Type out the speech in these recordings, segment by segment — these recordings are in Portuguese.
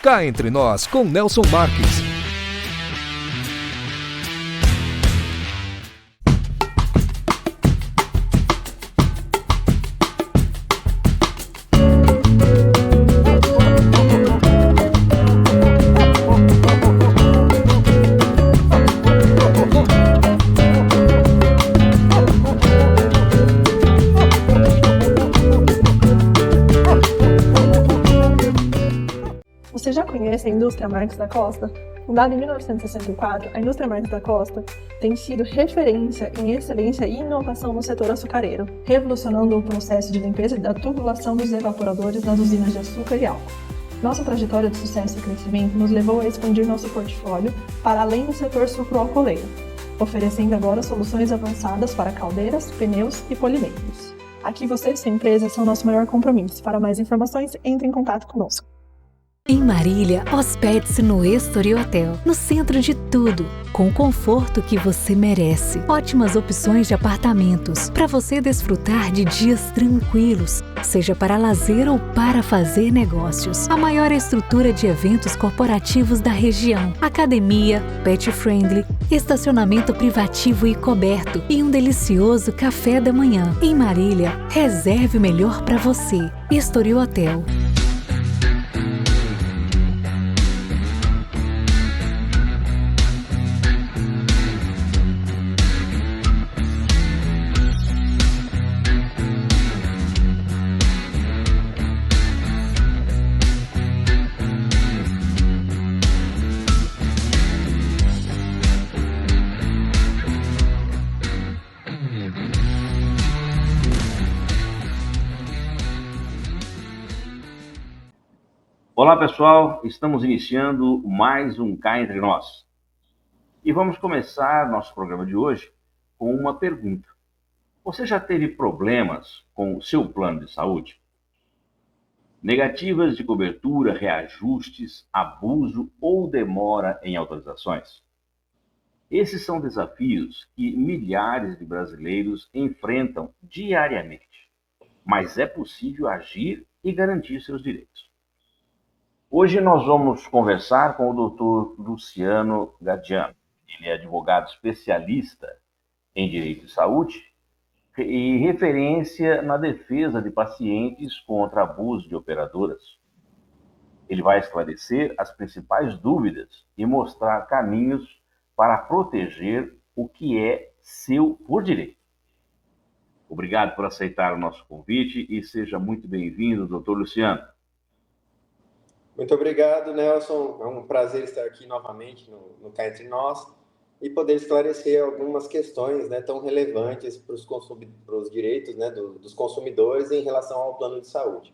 Cá Entre Nós, com Nelson Marques. Você já conhece a indústria Marques da Costa? Fundada em 1964, a indústria Marques da Costa tem sido referência em excelência e inovação no setor açucareiro, revolucionando o processo de limpeza da tubulação dos evaporadores das usinas de açúcar e álcool. Nossa trajetória de sucesso e crescimento nos levou a expandir nosso portfólio para além do setor sucroalcooleiro, oferecendo agora soluções avançadas para caldeiras, pneus e polimentos. Aqui você e sua empresa são nosso maior compromisso. Para mais informações, entre em contato conosco. Em Marília, hospede-se no Estoril Hotel, no centro de tudo, com o conforto que você merece. Ótimas opções de apartamentos, para você desfrutar de dias tranquilos, seja para lazer ou para fazer negócios. A maior estrutura de eventos corporativos da região, academia, pet friendly, estacionamento privativo e coberto e um delicioso café da manhã. Em Marília, reserve o melhor para você. Estoril Hotel. Olá pessoal, estamos iniciando mais um Cá Entre Nós. E vamos começar nosso programa de hoje com uma pergunta. Você já teve problemas com o seu plano de saúde? Negativas de cobertura, reajustes, abuso ou demora em autorizações? Esses são desafios que milhares de brasileiros enfrentam diariamente, mas é possível agir e garantir seus direitos. Hoje nós vamos conversar com o Dr. Luciano Gadiano. Ele é advogado especialista em direito de saúde e referência na defesa de pacientes contra abuso de operadoras. Ele vai esclarecer as principais dúvidas e mostrar caminhos para proteger o que é seu por direito. Obrigado por aceitar o nosso convite e seja muito bem-vindo, Dr. Luciano. Muito obrigado, Nelson. É um prazer estar aqui novamente no Cá Entre Nós e poder esclarecer algumas questões, tão relevantes para os direitos, dos consumidores em relação ao plano de saúde.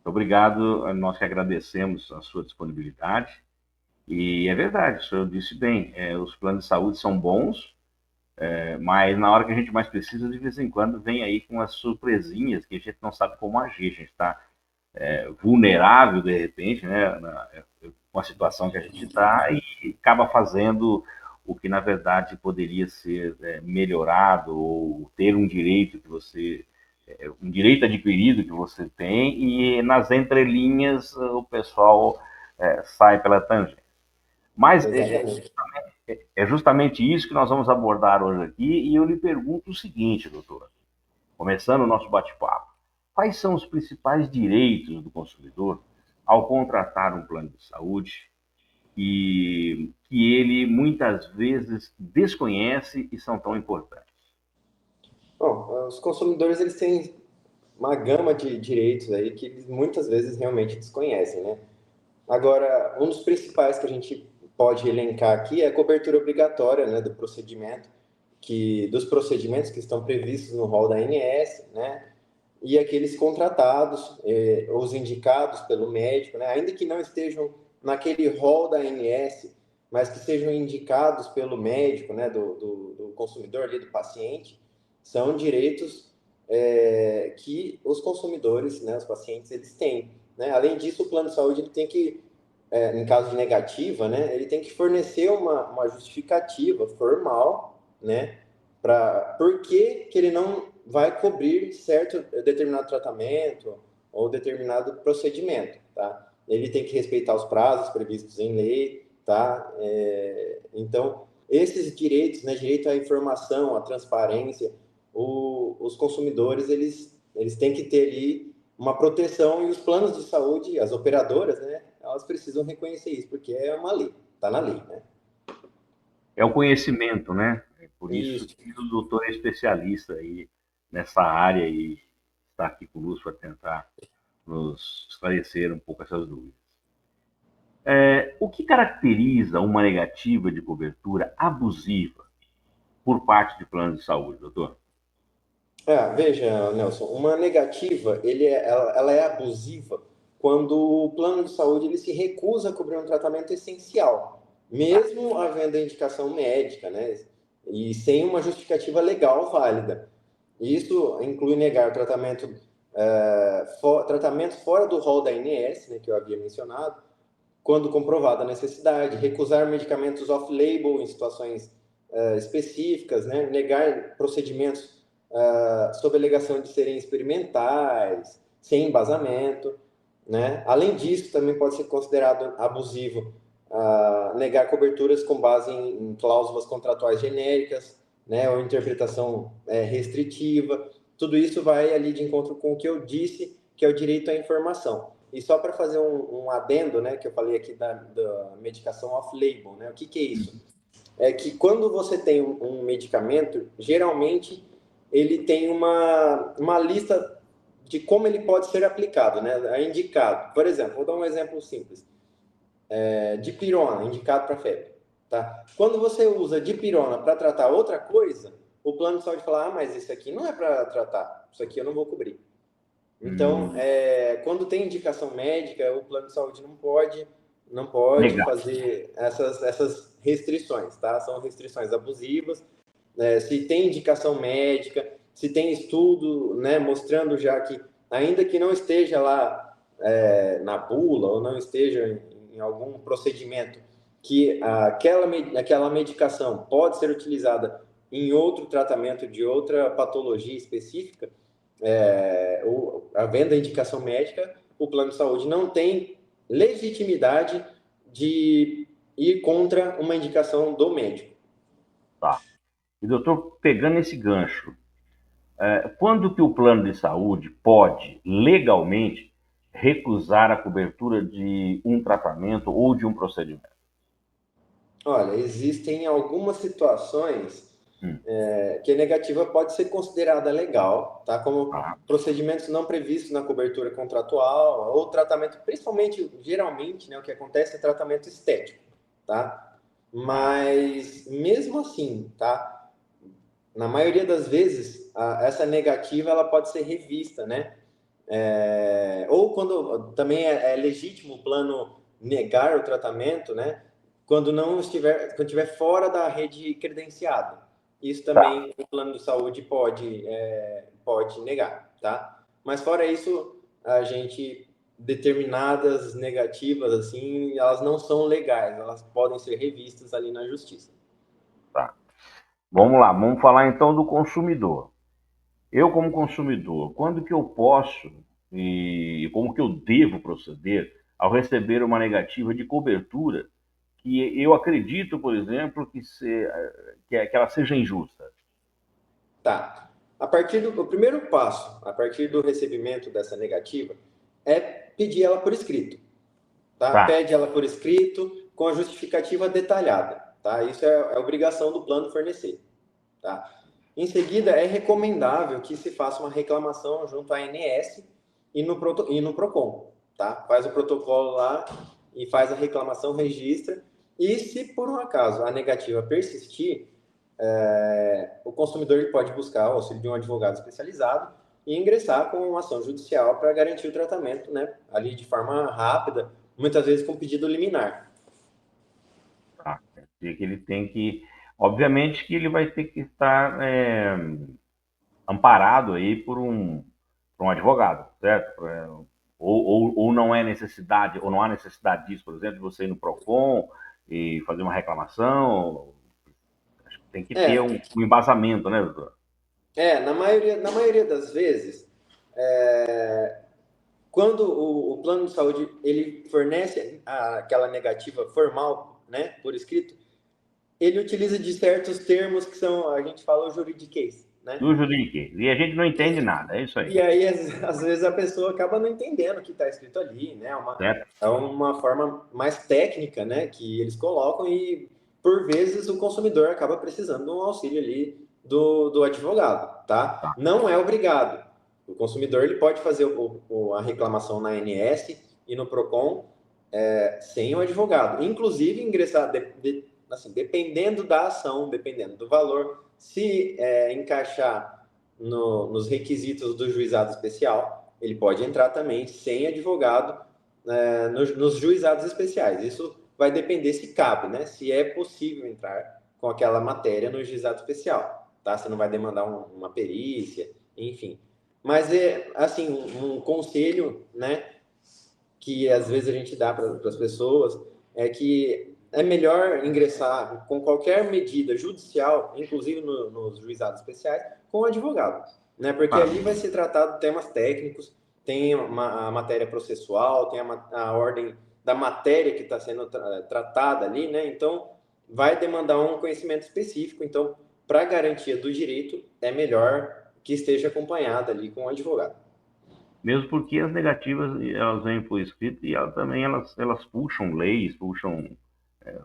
Obrigado, nós que agradecemos a sua disponibilidade. E é verdade, o senhor disse bem, os planos de saúde são bons, mas na hora que a gente mais precisa, de vez em quando, vem aí com as surpresinhas que a gente não sabe como agir, a gente está vulnerável, de repente, com a situação que a gente está e acaba fazendo o que, na verdade, poderia ser melhorado ou ter um direito que você, um direito adquirido que você tem e nas entrelinhas o pessoal sai pela tangente. Mas é justamente isso que nós vamos abordar hoje aqui e eu lhe pergunto o seguinte, doutora, começando o nosso bate-papo. Quais são os principais direitos do consumidor ao contratar um plano de saúde e que ele muitas vezes desconhece e são tão importantes? Bom, os consumidores eles têm uma gama de direitos aí que eles muitas vezes realmente desconhecem, Agora, um dos principais que a gente pode elencar aqui é a cobertura obrigatória, do procedimento, dos procedimentos que estão previstos no rol da ANS, e aqueles contratados, os indicados pelo médico, ainda que não estejam naquele rol da ANS, mas que sejam indicados pelo médico, do consumidor, ali, do paciente, são direitos que os consumidores, os pacientes, eles têm. Além disso, o plano de saúde ele tem que, em caso de negativa, ele tem que fornecer uma justificativa formal, para por que ele não vai cobrir determinado tratamento ou determinado procedimento, tá? ele tem que respeitar os prazos previstos em lei, tá? Então, esses direitos, né, direito à informação, à transparência, os consumidores, eles têm que ter ali uma proteção, e os planos de saúde, as operadoras, né, elas precisam reconhecer isso, porque é uma lei, está na lei, né? É o conhecimento, né? É por isso Isso. que o doutor é especialista aí nessa área e está aqui conosco para tentar nos esclarecer um pouco essas dúvidas. O que caracteriza uma negativa de cobertura abusiva por parte de planos de saúde, doutor? Veja, Nelson, uma negativa, ela é abusiva quando o plano de saúde ele se recusa a cobrir um tratamento essencial, mesmo havendo a indicação médica, né? E sem uma justificativa legal válida. Isso inclui negar tratamento fora do rol da ANS, né, que eu havia mencionado, quando comprovada a necessidade, recusar medicamentos off-label em situações específicas, né, negar procedimentos sob a alegação de serem experimentais, sem embasamento, né? Além disso, também pode ser considerado abusivo negar coberturas com base em cláusulas contratuais genéricas, né, ou interpretação restritiva. Tudo isso vai ali de encontro com o que eu disse, que é o direito à informação. E só para fazer um adendo, né, que eu falei aqui da medicação off-label, né, o que é isso? É que quando você tem um medicamento, geralmente ele tem uma lista de como ele pode ser aplicado, né, é indicado. Por exemplo, vou dar um exemplo simples. Dipirona, indicado para febre. Tá? Quando você usa dipirona para tratar outra coisa, o plano de saúde fala, mas isso aqui não é para tratar, isso aqui eu não vou cobrir. Então, quando tem indicação médica, o plano de saúde não pode Legal. fazer essas restrições, tá? São restrições abusivas. Se tem indicação médica, se tem estudo, né, mostrando já que, ainda que não esteja lá na bula ou não esteja em algum procedimento, que aquela medicação pode ser utilizada em outro tratamento de outra patologia específica, havendo a indicação médica, o plano de saúde não tem legitimidade de ir contra uma indicação do médico. Tá. E, doutor, pegando esse gancho, quando que o plano de saúde pode, legalmente, recusar a cobertura de um tratamento ou de um procedimento? Olha, existem algumas situações que a negativa pode ser considerada legal, tá? Como procedimentos não previstos na cobertura contratual ou tratamento, principalmente, geralmente, né, o que acontece é tratamento estético, tá? Mas, mesmo assim, tá? Na maioria das vezes, essa negativa ela pode ser revista, né? Ou quando também é legítimo o plano negar o tratamento, né? Quando estiver fora da rede credenciada. Isso também o plano de saúde pode negar, tá? Mas fora isso, determinadas negativas, assim, elas não são legais, elas podem ser revistas ali na justiça. Tá. Vamos lá, vamos falar então do consumidor. Eu, como consumidor, quando que eu posso e como que eu devo proceder ao receber uma negativa de cobertura que eu acredito, por exemplo, que ela seja injusta? Tá. O primeiro passo, a partir do recebimento dessa negativa, é pedir ela por escrito. Tá? Pede ela por escrito, com a justificativa detalhada. Tá? Isso é obrigação do plano fornecer. Tá? Em seguida, é recomendável que se faça uma reclamação junto à ANS e no PROCON. Tá? Faz o protocolo lá e faz a reclamação, registra. E se por um acaso a negativa persistir, o consumidor ele pode buscar o auxílio de um advogado especializado e ingressar com uma ação judicial para garantir o tratamento, né, ali de forma rápida, muitas vezes com pedido liminar. Que ele tem que, obviamente que ele vai ter que estar amparado aí por um advogado, certo? Ou não é necessidade, ou não há necessidade disso, por exemplo, de você ir no PROCON e fazer uma reclamação. Acho que tem que ter um embasamento, né, doutor? Na maioria das vezes, quando o plano de saúde ele fornece aquela negativa formal, né, por escrito, ele utiliza de certos termos que são, a gente fala o juridiquês, né? Do juridiquês. E a gente não entende nada, é isso aí. E aí, às vezes, a pessoa acaba não entendendo o que está escrito ali, né? É uma forma mais técnica, né, que eles colocam e, por vezes, o consumidor acaba precisando de um auxílio ali do advogado, tá? Não é obrigado. O consumidor ele pode fazer a reclamação na ANS e no PROCON sem o advogado. Inclusive, ingressar, assim, dependendo da ação, dependendo do valor, se encaixar nos requisitos do juizado especial, ele pode entrar também sem advogado nos juizados especiais. Isso vai depender se cabe, né? Se é possível entrar com aquela matéria no juizado especial, tá? Você não vai demandar uma perícia, enfim. Mas assim, um conselho, né, que às vezes a gente dá para as pessoas é que é melhor ingressar com qualquer medida judicial, inclusive nos juizados especiais, com o advogado, né? Porque ali vai ser tratado temas técnicos, tem a matéria processual, tem a ordem da matéria que está sendo tratada ali, né? Então, vai demandar um conhecimento específico. Então, para garantia do direito, é melhor que esteja acompanhada ali com o advogado. Mesmo porque as negativas, elas vêm por escrito e elas puxam leis,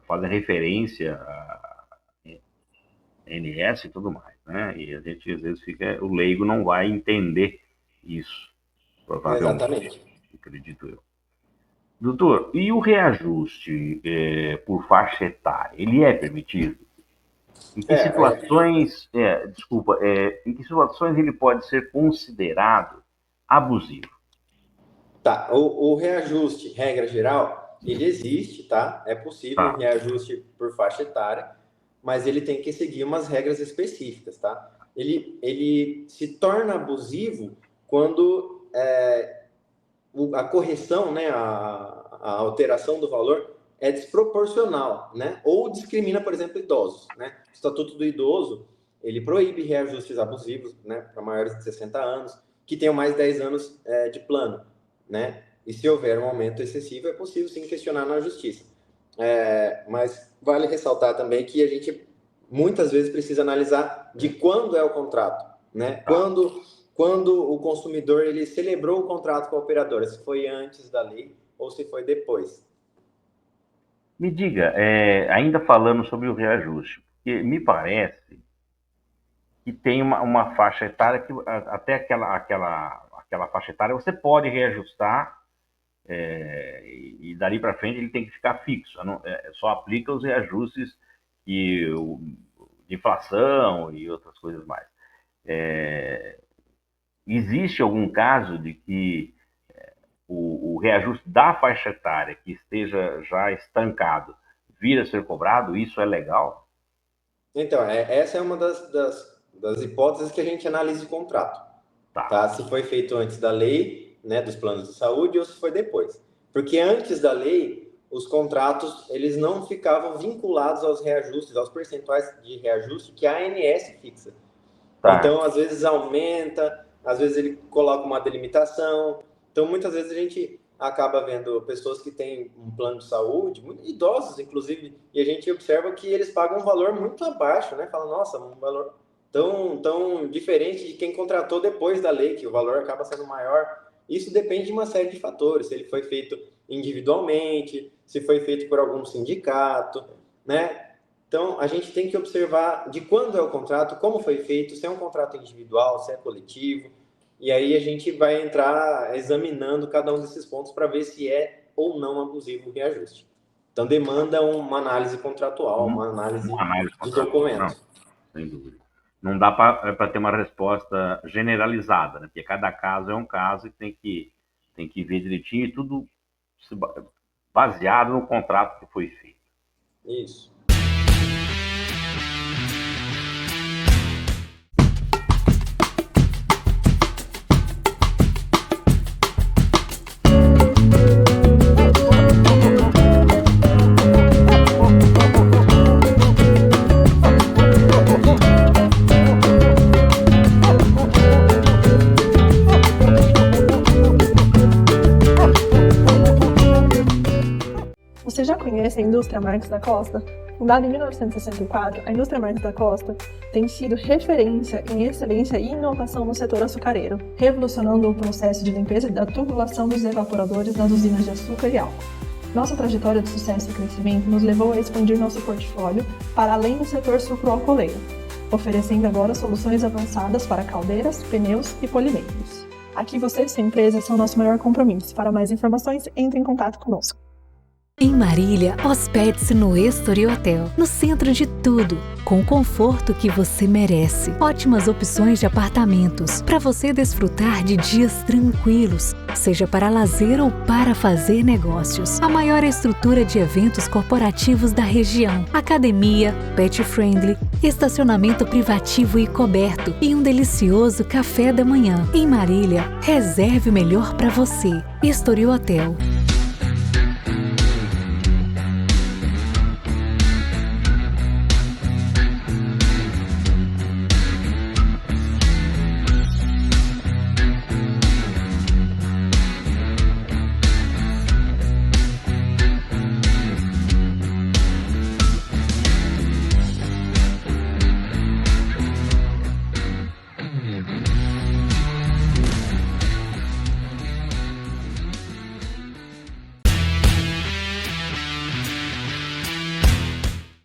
fazem referência a ANS e tudo mais, né? E a gente, às vezes, o leigo não vai entender isso. Exatamente. Acredito eu. Doutor, e o reajuste por faixa etária, ele é permitido? Em que situações, em que situações ele pode ser considerado abusivo? Tá, o reajuste, regra geral, ele existe, tá? É possível reajuste por faixa etária, mas ele tem que seguir umas regras específicas, tá? Ele se torna abusivo quando a correção, né, a alteração do valor é desproporcional, né? Ou discrimina, por exemplo, idosos, né? O Estatuto do Idoso, ele proíbe reajustes abusivos, né, para maiores de 60 anos, que tenham mais de 10 anos de plano, né? E se houver um aumento excessivo, é possível sim questionar na justiça. Mas vale ressaltar também que a gente muitas vezes precisa analisar de quando é o contrato, né? Quando o consumidor ele celebrou o contrato com a operadora, se foi antes da lei ou se foi depois. Me diga, ainda falando sobre o reajuste, porque me parece que tem uma faixa etária que até aquela faixa etária você pode reajustar e dali para frente ele tem que ficar fixo. Só aplica os reajustes de inflação e outras coisas mais. Existe algum caso de que o reajuste da faixa etária que esteja já estancado vir a ser cobrado? Isso é legal? Então, essa é uma das hipóteses que a gente analisa o contrato. Tá? Se foi feito antes da lei, né, dos planos de saúde, ou se foi depois. Porque antes da lei, os contratos eles não ficavam vinculados aos reajustes, aos percentuais de reajuste que a ANS fixa. Então, às vezes aumenta, às vezes ele coloca uma delimitação. Então, muitas vezes a gente acaba vendo pessoas que têm um plano de saúde, muito idosos, inclusive, e a gente observa que eles pagam um valor muito abaixo, né? Fala, nossa, um valor tão diferente de quem contratou depois da lei, que o valor acaba sendo maior. Isso depende de uma série de fatores, se ele foi feito individualmente, se foi feito por algum sindicato, né? Então, a gente tem que observar de quando é o contrato, como foi feito, se é um contrato individual, se é coletivo. E aí a gente vai entrar examinando cada um desses pontos para ver se é ou não abusivo o reajuste. Então, demanda uma análise contratual, uma análise de documentos. Sem dúvida. Não dá para ter uma resposta generalizada, né? Porque cada caso é um caso e tem que ver direitinho e tudo baseado no contrato que foi feito. Isso. Você já conhece a indústria Marques da Costa? Fundada em 1964, a indústria Marques da Costa tem sido referência em excelência e inovação no setor açucareiro, revolucionando o processo de limpeza da tubulação dos evaporadores das usinas de açúcar e álcool. Nossa trajetória de sucesso e crescimento nos levou a expandir nosso portfólio para além do setor sucroalcooleiro, oferecendo agora soluções avançadas para caldeiras, pneus e polimentos. Aqui você e sua empresa são nosso maior compromisso. Para mais informações, entre em contato conosco. Em Marília, hospede-se no Estoril Hotel, no centro de tudo, com o conforto que você merece. Ótimas opções de apartamentos, para você desfrutar de dias tranquilos, seja para lazer ou para fazer negócios. A maior estrutura de eventos corporativos da região, academia, pet friendly, estacionamento privativo e coberto e um delicioso café da manhã. Em Marília, reserve o melhor para você. Estoril Hotel.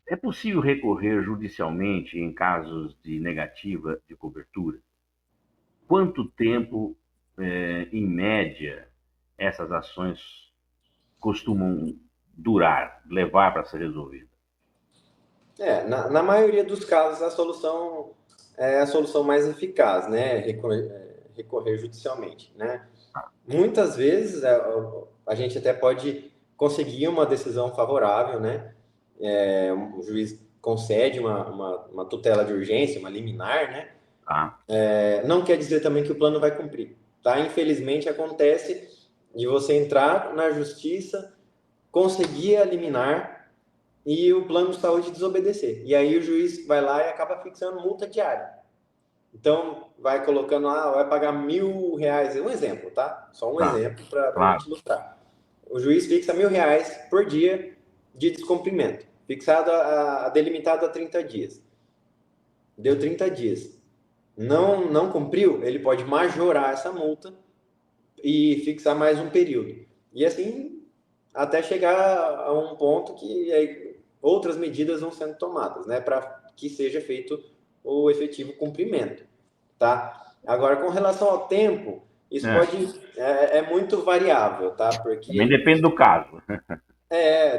É possível recorrer judicialmente em casos de negativa de cobertura? Quanto tempo, em média, essas ações costumam durar, levar para ser resolvida? Na maioria dos casos, a solução é a solução mais eficaz, né? Recorrer judicialmente, né? Muitas vezes, a gente até pode conseguir uma decisão favorável, né? O juiz concede uma tutela de urgência, uma liminar, né? Não quer dizer também que o plano vai cumprir, tá? Infelizmente, acontece de você entrar na justiça, conseguir a liminar e o plano de saúde desobedecer. E aí o juiz vai lá e acaba fixando multa diária. Então, vai colocando lá, vai pagar R$1.000, um exemplo, tá? Só um exemplo para a gente ilustrar. O juiz fixa R$1.000 por dia de descumprimento, fixado delimitado a 30 dias. Deu 30 dias. Não cumpriu, ele pode majorar essa multa e fixar mais um período. E assim, até chegar a um ponto que aí, outras medidas vão sendo tomadas, né, para que seja feito o efetivo cumprimento, tá? Agora, com relação ao tempo, isso é muito variável, tá? Porque também depende do caso.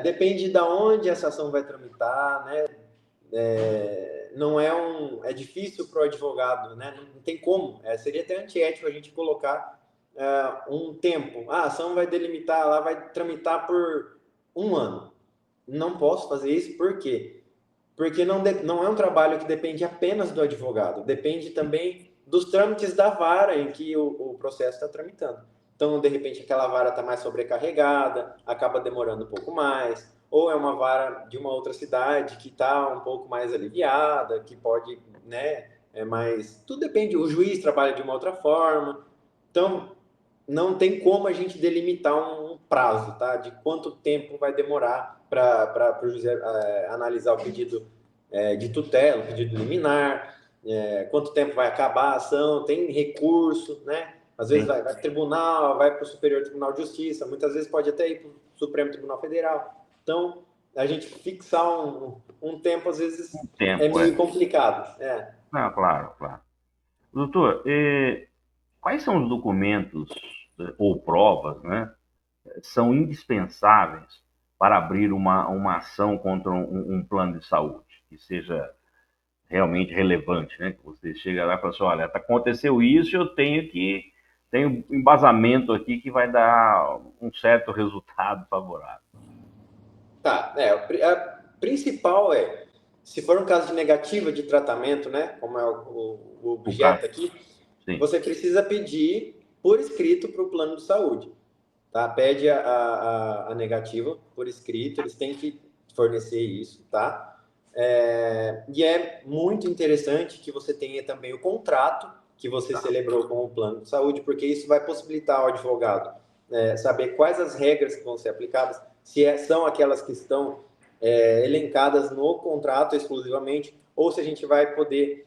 Depende de onde essa ação vai tramitar, né? Não é difícil para o advogado, né? Não tem como. Seria até antiético a gente colocar um tempo. A ação vai delimitar, ela vai tramitar por 1 ano. Não posso fazer isso, por quê? Porque não é um trabalho que depende apenas do advogado, depende também dos trâmites da vara em que o processo está tramitando. Então, de repente, aquela vara está mais sobrecarregada, acaba demorando um pouco mais, ou é uma vara de uma outra cidade que está um pouco mais aliviada, que pode, né, mais... Tudo depende, o juiz trabalha de uma outra forma. Então, não tem como a gente delimitar um prazo, tá? De quanto tempo vai demorar para o juiz analisar o pedido de tutela, o pedido liminar, quanto tempo vai acabar a ação, tem recurso, né? Às vezes vai para o tribunal, vai para o Superior Tribunal de Justiça, muitas vezes pode até ir para o Supremo Tribunal Federal. Então, a gente fixar um tempo, às vezes, é meio complicado. Claro. Doutor, quais são os documentos ou provas, né, são indispensáveis para abrir uma ação contra um plano de saúde que seja realmente relevante, né? Que você chega lá e fala assim, olha, aconteceu isso, eu tenho embasamento aqui que vai dar um certo resultado favorável. A principal se for um caso de negativa de tratamento, né, como é o objeto aqui, sim, você precisa pedir por escrito para o plano de saúde, tá? Pede a negativa por escrito, eles têm que fornecer isso, tá? E é muito interessante que você tenha também o contrato que você celebrou com o plano de saúde, porque isso vai possibilitar ao advogado saber quais as regras que vão ser aplicadas, se são aquelas que estão elencadas no contrato exclusivamente, ou se a gente vai poder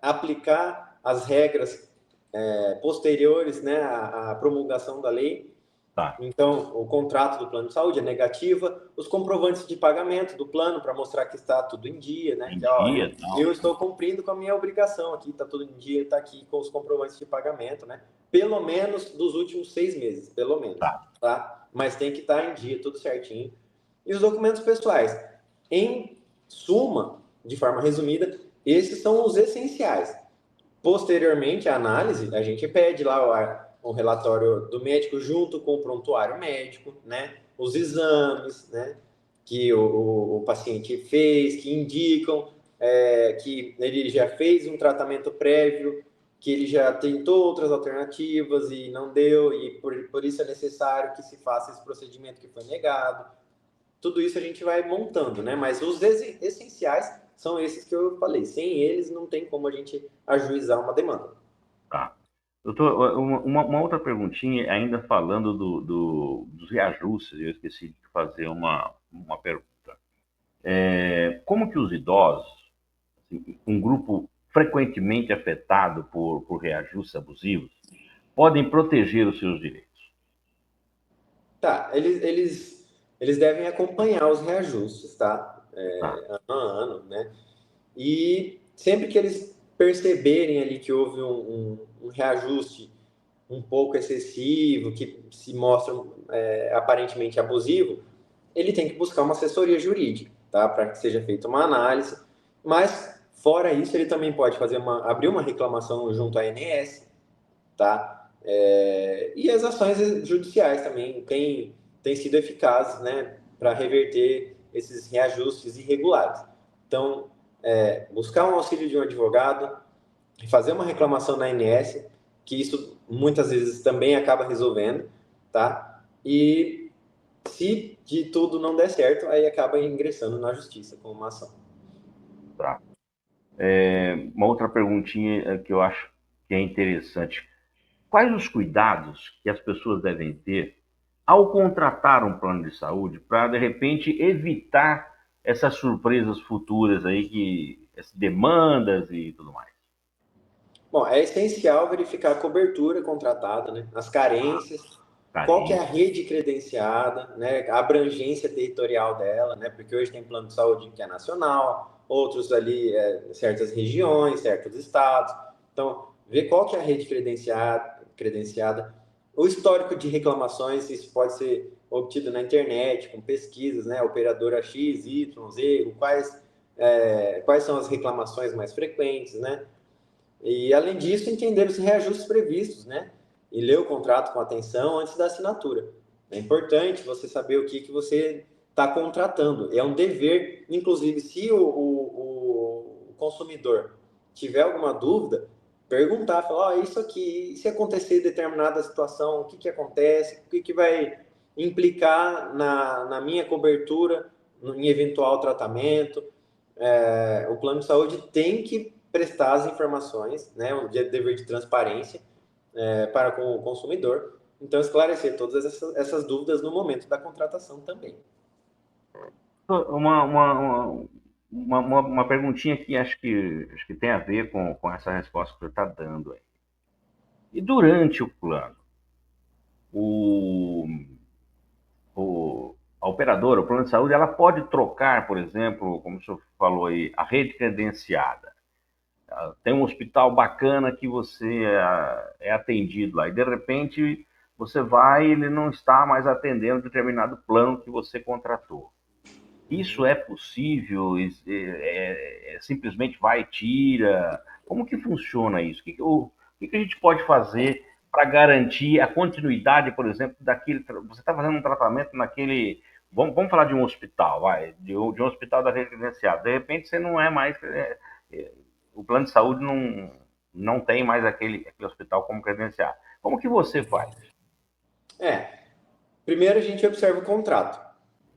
aplicar as regras posteriores, né, à promulgação da lei. Tá. Então, o contrato do plano de saúde, a negativa, os comprovantes de pagamento do plano para mostrar que está tudo em dia, né? Eu estou cumprindo com a minha obrigação aqui, está tudo em dia, está aqui com os comprovantes de pagamento, né? Pelo menos dos últimos 6 meses, pelo menos, tá? Mas tem que estar em dia, tudo certinho. E os documentos pessoais, em suma, de forma resumida, esses são os essenciais. Posteriormente, a análise, a gente pede lá o relatório do médico junto com o prontuário médico, né? Os exames, né? Que o paciente fez, que indicam que ele já fez um tratamento prévio, que ele já tentou outras alternativas e não deu, e por isso é necessário que se faça esse procedimento que foi negado. Tudo isso a gente vai montando, né? Mas os essenciais são esses que eu falei. Sem eles, não tem como a gente ajuizar uma demanda. Tá. Doutor, uma outra perguntinha, ainda falando dos reajustes, eu esqueci de fazer uma pergunta. Como que os idosos, assim, um grupo frequentemente afetado por reajustes abusivos, podem proteger os seus direitos? Tá, eles devem acompanhar os reajustes, tá? Ano a ano, né? E sempre que eles perceberem ali que houve um reajuste um pouco excessivo, que se mostra aparentemente abusivo, ele tem que buscar uma assessoria jurídica, tá? Para que seja feita uma análise. Mas, fora isso, ele também pode abrir uma reclamação junto à ANS, tá? E as ações judiciais também têm sido eficazes, né? Para reverter esses reajustes irregulares. Então, buscar um auxílio de um advogado, fazer uma reclamação na ANS, que isso muitas vezes também acaba resolvendo, tá? E se de tudo não der certo, aí acaba ingressando na justiça com uma ação. Tá. Uma outra perguntinha que eu acho que é interessante. Quais os cuidados que as pessoas devem ter ao contratar um plano de saúde para, de repente, evitar essas surpresas futuras aí, essas demandas e tudo mais? Bom, é essencial verificar a cobertura contratada, né? As carências, qual que é a rede credenciada, né? A abrangência territorial dela, né? Porque hoje tem plano de saúde que é nacional, outros ali, certas regiões, certos estados. Então, ver qual que é a rede credenciada, o histórico de reclamações, isso pode ser obtido na internet, com pesquisas, né? Operadora X, Y, Z, quais são as reclamações mais frequentes, né? E, além disso, entender os reajustes previstos, né? E ler o contrato com atenção antes da assinatura. É importante você saber o que você está contratando. É um dever, inclusive, se o consumidor tiver alguma dúvida, perguntar, falar, isso aqui, se acontecer determinada situação, o que acontece, o que vai implicar na minha cobertura, em eventual tratamento. O plano de saúde tem que prestar as informações, né, um dever de transparência para com o consumidor. Então, esclarecer todas essas dúvidas no momento da contratação também. Uma perguntinha que acho que tem a ver com essa resposta que você está dando aí. E durante o plano, a operadora, o plano de saúde, ela pode trocar, por exemplo, como o senhor falou aí, a rede credenciada. Tem um hospital bacana que você é atendido lá, e de repente você vai e ele não está mais atendendo determinado plano que você contratou. Isso é possível? Simplesmente vai e tira? Como que funciona isso? O que a gente pode fazer para garantir a continuidade, por exemplo, daquele... Você está fazendo um tratamento naquele... Vamos falar de um hospital, de um hospital da rede credenciada. De repente você não é mais... o plano de saúde não tem mais aquele hospital como credenciado. Como que você faz? Primeiro a gente observa o contrato,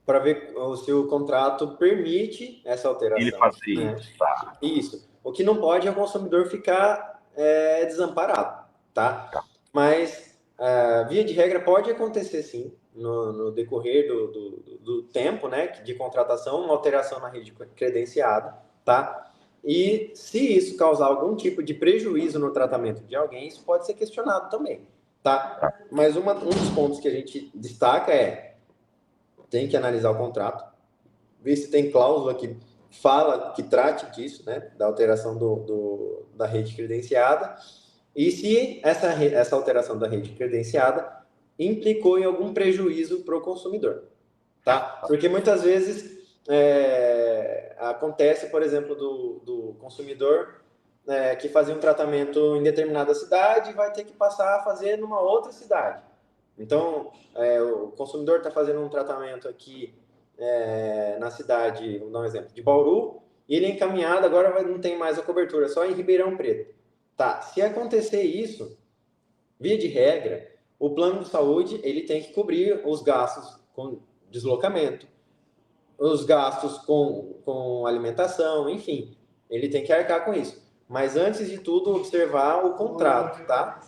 para ver se o contrato permite essa alteração. Ele faz isso, tá. Isso. O que não pode é o consumidor ficar desamparado, tá? Mas Via de regra, pode acontecer, sim, no decorrer do tempo, né, de contratação, uma alteração na rede credenciada, tá? E se isso causar algum tipo de prejuízo no tratamento de alguém, isso pode ser questionado também, tá? Mas um dos pontos que a gente destaca tem que analisar o contrato, ver se tem cláusula que fala, que trate disso, né, da alteração da rede credenciada, e se essa alteração da rede credenciada implicou em algum prejuízo para o consumidor, tá? Porque muitas vezes acontece, por exemplo, do consumidor que fazia um tratamento em determinada cidade e vai ter que passar a fazer numa outra cidade. Então, o consumidor está fazendo um tratamento aqui na cidade, vamos dar um exemplo, de Bauru, e ele é encaminhado, agora não tem mais a cobertura, só em Ribeirão Preto. Tá, se acontecer isso, via de regra, o plano de saúde ele tem que cobrir os gastos com deslocamento, os gastos com alimentação, enfim, ele tem que arcar com isso. Mas antes de tudo, observar o contrato, tá?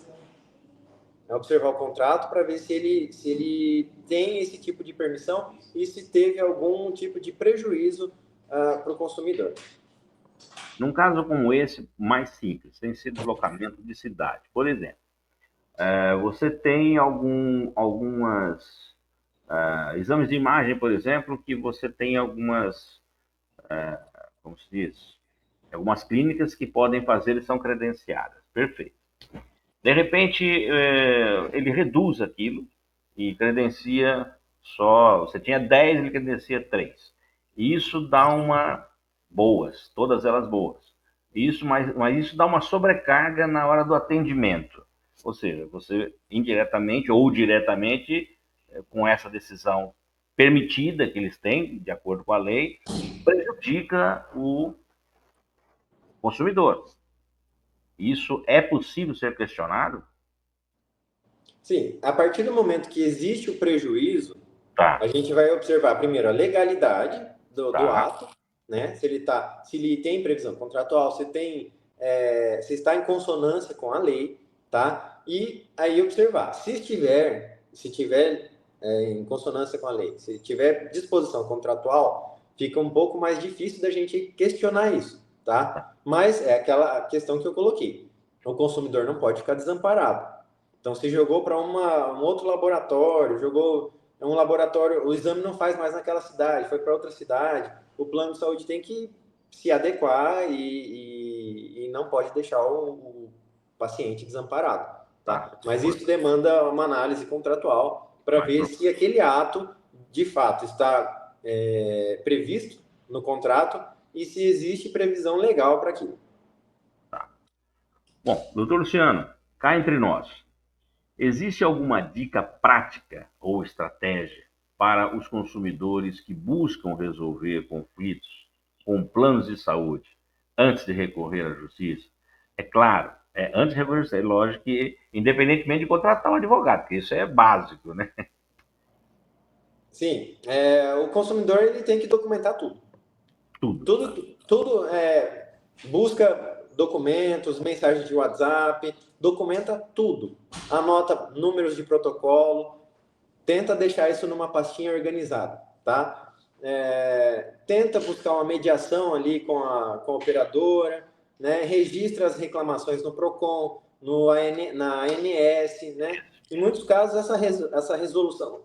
Observar o contrato para ver se ele tem esse tipo de permissão e se teve algum tipo de prejuízo para o consumidor. Num caso como esse, mais simples, sem ser deslocamento de cidade. Por exemplo, você tem algumas exames de imagem, por exemplo, que você tem algumas, como se diz, algumas clínicas que podem fazer e são credenciadas. Perfeito. De repente, ele reduz aquilo e credencia só... Você tinha 10, ele credencia 3. E isso dá boas, todas elas boas. Mas isso dá uma sobrecarga na hora do atendimento. Ou seja, você indiretamente ou diretamente, com essa decisão permitida que eles têm, de acordo com a lei, prejudica o consumidor. Isso é possível ser questionado? Sim, a partir do momento que existe o prejuízo, Tá. A gente vai observar primeiro a legalidade do ato, né? Se ele tem previsão contratual, se está em consonância com a lei, tá? E aí observar, se tiver em consonância com a lei, se tiver disposição contratual, fica um pouco mais difícil da gente questionar isso, tá? Mas é aquela questão que eu coloquei. O consumidor não pode ficar desamparado. Então, se jogou para um outro laboratório, um laboratório, o exame não faz mais naquela cidade, foi para outra cidade, o plano de saúde tem que se adequar e não pode deixar o paciente desamparado, tá? Mas isso demanda uma análise contratual para ver se aquele ato, de fato, está previsto no contrato e se existe previsão legal para aquilo. Tá. Bom, doutor Luciano, cá entre nós, existe alguma dica prática ou estratégia para os consumidores que buscam resolver conflitos com planos de saúde antes de recorrer à justiça? É claro, antes de recorrer à justiça, é lógico que, independentemente de contratar um advogado, porque isso é básico, né? Sim, o consumidor ele tem que documentar tudo. Tudo busca documentos, mensagens de WhatsApp, documenta tudo. Anota números de protocolo, tenta deixar isso numa pastinha organizada, tá? Tenta buscar uma mediação ali com a operadora, né? Registra as reclamações no PROCON, na ANS, né? Em muitos casos, essa resolução,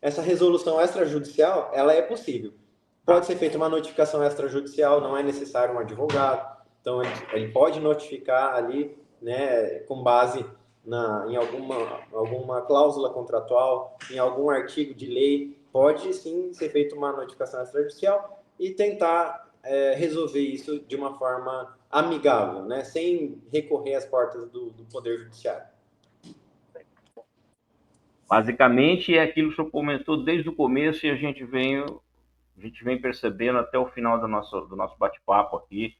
essa resolução extrajudicial, ela é possível. Pode ser feita uma notificação extrajudicial, não é necessário um advogado. Então, ele pode notificar ali, né, com base em alguma cláusula contratual, em algum artigo de lei. Pode, sim, ser feita uma notificação extrajudicial e tentar resolver isso de uma forma amigável, né, sem recorrer às portas do Poder Judiciário. Basicamente, é aquilo que o senhor comentou desde o começo e a gente vem percebendo até o final do nosso bate-papo aqui,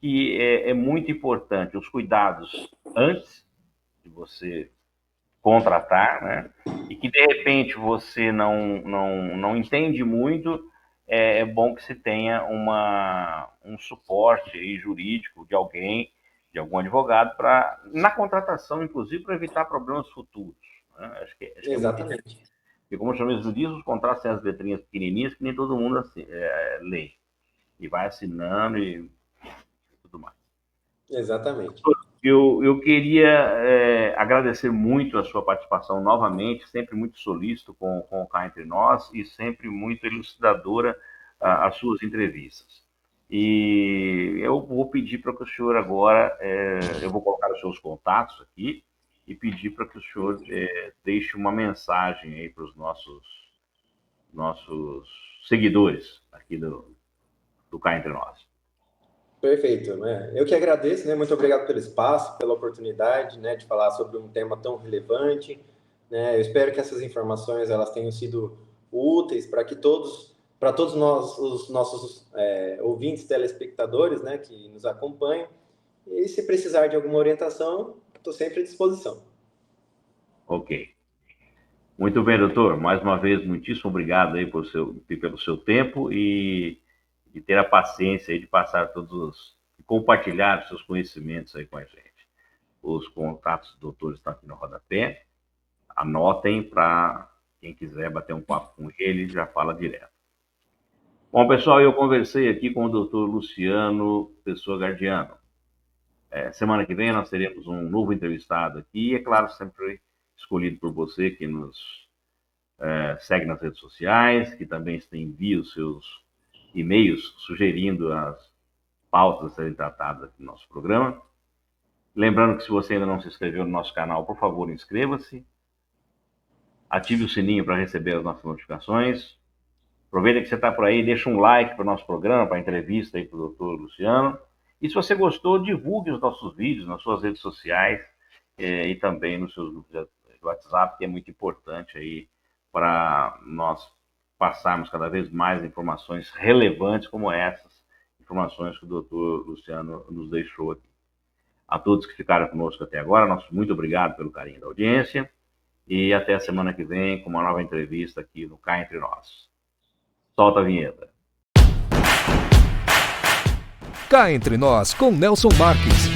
que é muito importante os cuidados antes de você contratar, né? E que, de repente, você não entende muito, é bom que se tenha um suporte aí jurídico de alguém, de algum advogado na contratação, inclusive, para evitar problemas futuros. Né? Acho que Exatamente. porque, como eu mesmo disse, os contratos têm as letrinhas pequenininhas que nem todo mundo lê. E vai assinando e tudo mais. Exatamente. Eu queria agradecer muito a sua participação novamente, sempre muito solícito com o Cá Entre Nós e sempre muito elucidadora as suas entrevistas. E eu vou pedir para que o senhor agora, eu vou colocar os seus contatos aqui e pedir para que o senhor deixe uma mensagem aí para os nossos seguidores aqui do Cá Entre Nós. Perfeito, né? Eu que agradeço, né? Muito obrigado pelo espaço, pela oportunidade, né, de falar sobre um tema tão relevante, né? Eu espero que essas informações elas tenham sido úteis para todos nós, os nossos ouvintes, telespectadores, né, que nos acompanham. E se precisar de alguma orientação, estou sempre à disposição. Ok. Muito bem, doutor. Mais uma vez, muitíssimo obrigado aí pelo seu tempo e ter a paciência aí de passar compartilhar os seus conhecimentos aí com a gente. Os contatos do doutor estão aqui no rodapé. Anotem para quem quiser bater um papo com ele, já fala direto. Bom, pessoal, eu conversei aqui com o doutor Luciano Pessoa Gardiano. Semana que vem nós teremos um novo entrevistado aqui, e é claro, sempre escolhido por você que nos segue nas redes sociais, que também envia os seus e-mails sugerindo as pautas a serem tratadas aqui no nosso programa. Lembrando que se você ainda não se inscreveu no nosso canal, por favor, inscreva-se. Ative o sininho para receber as nossas notificações. Aproveita que você está por aí, deixa um like para o nosso programa, para a entrevista aí para o doutor Luciano. E se você gostou, divulgue os nossos vídeos nas suas redes sociais e também nos seus grupos de WhatsApp, que é muito importante aí para nós passarmos cada vez mais informações relevantes como essas informações que o doutor Luciano nos deixou aqui. A todos que ficaram conosco até agora, nosso muito obrigado pelo carinho da audiência e até a semana que vem com uma nova entrevista aqui no Cá Entre Nós. Solta a vinheta. Cá Entre Nós com Nelson Marques.